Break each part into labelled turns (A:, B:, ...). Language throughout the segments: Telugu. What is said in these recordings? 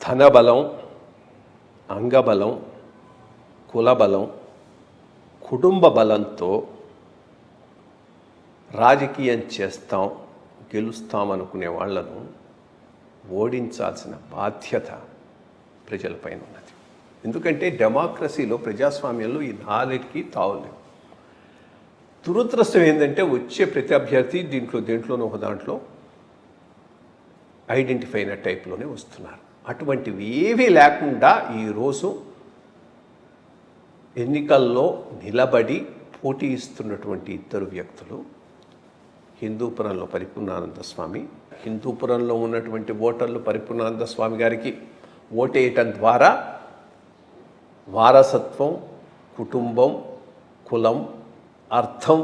A: ధనబలం, అంగబలం, కులబలం, కుటుంబ బలంతో రాజకీయం చేస్తాం, గెలుస్తామనుకునే వాళ్లను ఓడించాల్సిన బాధ్యత ప్రజలపైన ఉన్నది. ఎందుకంటే డెమోక్రసీలో, ప్రజాస్వామ్యంలో ఈ నాలుగుకి తావులేదు. దురదృష్టం ఏంటంటే వచ్చే ప్రతి అభ్యర్థి దేంట్లోనో ఒక దాంట్లో ఐడెంటిఫై అయిన టైప్లోనే వస్తున్నారు. అటువంటివి ఏవీ లేకుండా ఈరోజు ఎన్నికల్లో నిలబడి పోటీ ఇస్తున్నటువంటి ఇద్దరు వ్యక్తులు హిందూపురంలో పరిపూర్ణానంద స్వామి, హిందూపురంలో ఉన్నటువంటి ఓటర్లు పరిపూర్ణానంద స్వామి గారికి ఓటేయటం ద్వారా వారసత్వం, కుటుంబం, కులం, అర్థం,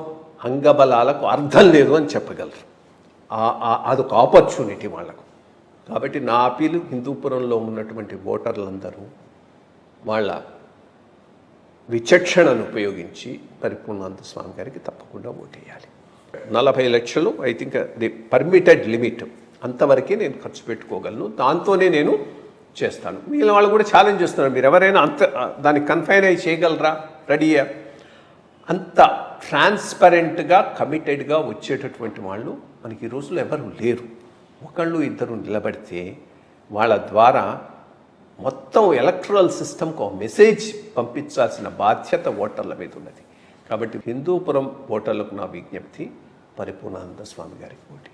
A: అంగబలాలకు అర్థం లేదు అని చెప్పగలరు. అదొక ఆపర్చునిటీ వాళ్ళకు. కాబట్టి నా అపీలు హిందూపురంలో ఉన్నటువంటి ఓటర్లందరూ వాళ్ళ విచక్షణను ఉపయోగించి పరిపూర్ణానంద స్వామి గారికి తప్పకుండా ఓటేయాలి. 40 లక్షలు I think the permitted limit, అంతవరకే నేను ఖర్చు పెట్టుకోగలను, దాంతోనే నేను చేస్తాను. మిగిలిన వాళ్ళు కూడా ఛాలెంజ్ చేస్తున్నారు, మీరు ఎవరైనా దానికి కన్ఫైన్ అయ్యి చేయగలరా, రెడీయా? అంత ట్రాన్స్పరెంట్గా కమిటెడ్గా వచ్చేటటువంటి వాళ్ళు మనకి ఈ రోజుల్లో ఎవరు లేరు. ఒకళ్ళు ఇద్దరు నిలబడితే వాళ్ళ ద్వారా మొత్తం ఎలక్టరల్ సిస్టమ్కి ఒక మెసేజ్ పంపించాల్సిన బాధ్యత ఓటర్ల మీద ఉన్నది. కాబట్టి హిందూపురం ఓటర్లకు నా విజ్ఞప్తి, పరిపూర్ణానంద స్వామి గారికి ఓటు.